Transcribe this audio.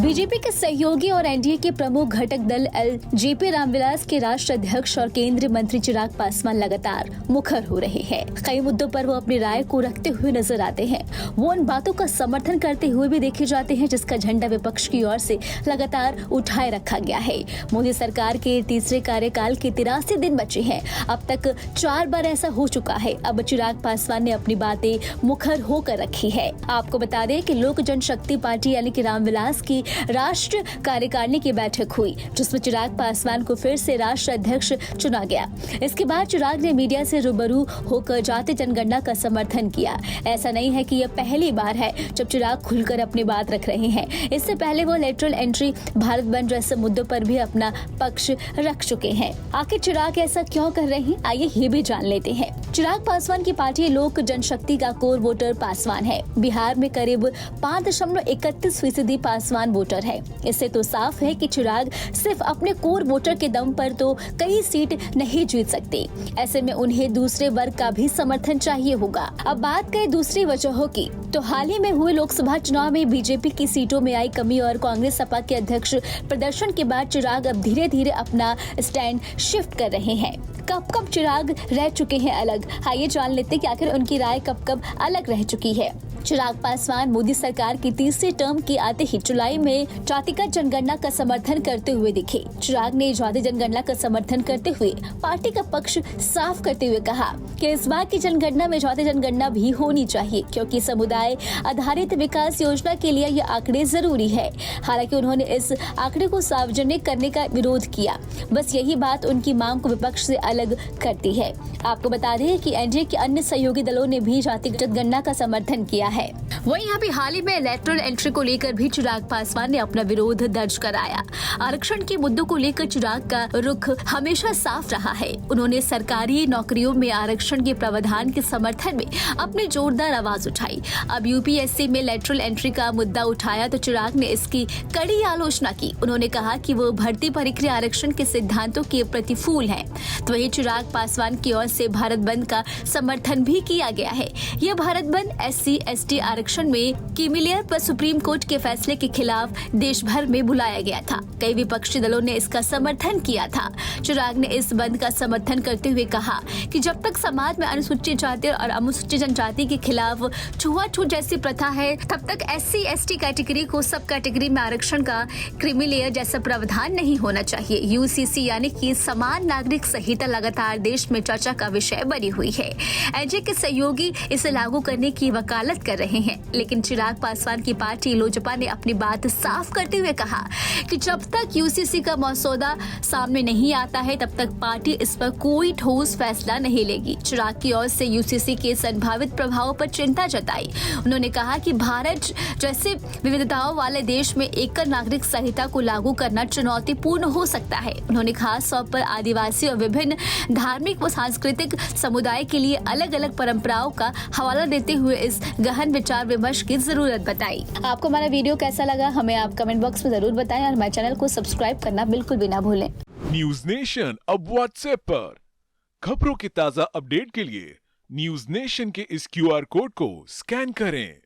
BJP के सहयोगी और एनडीए के प्रमुख घटक दल एलजेपी रामविलास के राष्ट्रीय अध्यक्ष और केंद्रीय मंत्री चिराग पासवान लगातार मुखर हो रहे हैं। कई मुद्दों पर वो अपनी राय को रखते हुए नजर आते हैं। वो उन बातों का समर्थन करते हुए भी देखे जाते हैं जिसका झंडा विपक्ष की ओर से लगातार उठाए रखा गया है। मोदी सरकार के तीसरे कार्यकाल के 83 दिन बचे हैं। अब तक 4 बार ऐसा हो चुका है। अब चिराग पासवान ने अपनी बातें मुखर होकर रखी है। आपको बता दें कि लोक जनशक्ति पार्टी यानी कि रामविलास की राष्ट्रीय कार्यकारिणी की बैठक हुई जिसमें चिराग पासवान को फिर से राष्ट्रीय अध्यक्ष चुना गया। इसके बाद चिराग ने मीडिया से रूबरू होकर जातीय जनगणना का समर्थन किया। ऐसा नहीं है कि यह पहली बार है जब चिराग खुलकर अपनी बात रख रहे हैं। इससे पहले वो लेटरल एंट्री, भारत बंद जैसे मुद्दों पर भी अपना पक्ष रख चुके हैं। आखिर चिराग ऐसा क्यों कर रहे हैं, आइए ये भी जान लेते हैं। चिराग पासवान की पार्टी लोक जनशक्ति का कोर वोटर पासवान है। बिहार में करीब 5.31% पासवान वोटर है। इससे तो साफ है कि चिराग सिर्फ अपने कोर वोटर के दम पर तो कई सीट नहीं जीत सकते। ऐसे में उन्हें दूसरे वर्ग का भी समर्थन चाहिए होगा। अब बात करें दूसरी वजहों की, तो हाल ही में हुए लोकसभा चुनाव में बीजेपी की सीटों में आई कमी और कांग्रेस सपा के अध्यक्ष प्रदर्शन के बाद चिराग अब धीरे धीरे अपना स्टैंड शिफ्ट कर रहे हैं। कब चिराग रह चुके हैं अलग, आइए जान लेते हैं कि आखिर उनकी राय कब अलग रह चुकी है। चिराग पासवान मोदी सरकार की तीसरी टर्म के आते ही जुलाई में जातिगत जनगणना का समर्थन करते हुए दिखे। चिराग ने जाति जनगणना का समर्थन करते हुए पार्टी का पक्ष साफ करते हुए कहा कि इस बार की जनगणना में जाति जनगणना भी होनी चाहिए क्योंकि समुदाय आधारित विकास योजना के लिए ये आंकड़े जरूरी है। हालांकि उन्होंने इस आंकड़े को सार्वजनिक करने का विरोध किया। बस यही बात उनकी मांग को विपक्ष से अलग करती है। आपको बता दें कि एनडीए के अन्य सहयोगी दलों ने भी जातिगत जनगणना का समर्थन किया है। वहीं यहाँ पे हाल ही में लेटरल एंट्री को लेकर भी चिराग पासवान ने अपना विरोध दर्ज कराया। आरक्षण के मुद्दों को लेकर चिराग का रुख हमेशा साफ रहा है। उन्होंने सरकारी नौकरियों में आरक्षण के प्रावधान के समर्थन में अपनी जोरदार आवाज उठाई। अब यूपीएससी में लेटरल एंट्री का मुद्दा उठाया तो चिराग ने इसकी कड़ी आलोचना की। उन्होंने कहा कि वो भर्ती प्रक्रिया आरक्षण के सिद्धांतों के प्रतिकूल है। तो वहीं चिराग पासवान की ओर से भारत बंद का समर्थन भी किया गया है। यह भारत बंद SC/ST आरक्षण में क्रीमी पर सुप्रीम कोर्ट के फैसले के खिलाफ देश भर में बुलाया गया था। कई विपक्षी दलों ने इसका समर्थन किया था। चिराग ने इस बंद का समर्थन करते हुए कहा कि जब तक समाज में अनुसूचित जाति और अनुसूचित जनजाति के खिलाफ छुआछूत जैसी प्रथा है तब तक SC/ST कैटेगरी को सब कैटेगरी में आरक्षण का क्रीमी लेयर जैसा प्रावधान नहीं होना चाहिए। UCC यानी कि समान नागरिक संहिता लगातार देश में चर्चा का विषय बनी हुई है। एनडीए के सहयोगी इसे लागू करने की वकालत कर रहे हैं, लेकिन चिराग पासवान की पार्टी लोजपा ने अपनी बात साफ करते हुए कहा कि जब तक UCC का मसौदा सामने नहीं आता है तब तक पार्टी इस पर कोई ठोस फैसला नहीं लेगी। चिराग की ओर से UCC के संभावित प्रभावों पर चिंता जताई। उन्होंने कहा कि भारत जैसे विविधताओं वाले देश में एकल नागरिक संहिता को लागू करना चुनौतीपूर्ण हो सकता है। उन्होंने खास तौर पर आदिवासी और विभिन्न धार्मिक व सांस्कृतिक समुदाय के लिए अलग अलग परंपराओं का हवाला देते हुए इस गहन विचार विमर्श की जरूरत बताई। आपको हमारा वीडियो कैसा लगा हमें आप कमेंट बॉक्स में जरूर बताएं और हमारे चैनल को सब्सक्राइब करना बिल्कुल भी ना भूलें। न्यूज नेशन अब व्हाट्सएप पर खबरों की ताजा अपडेट के लिए न्यूज नेशन के इस QR कोड को स्कैन करें।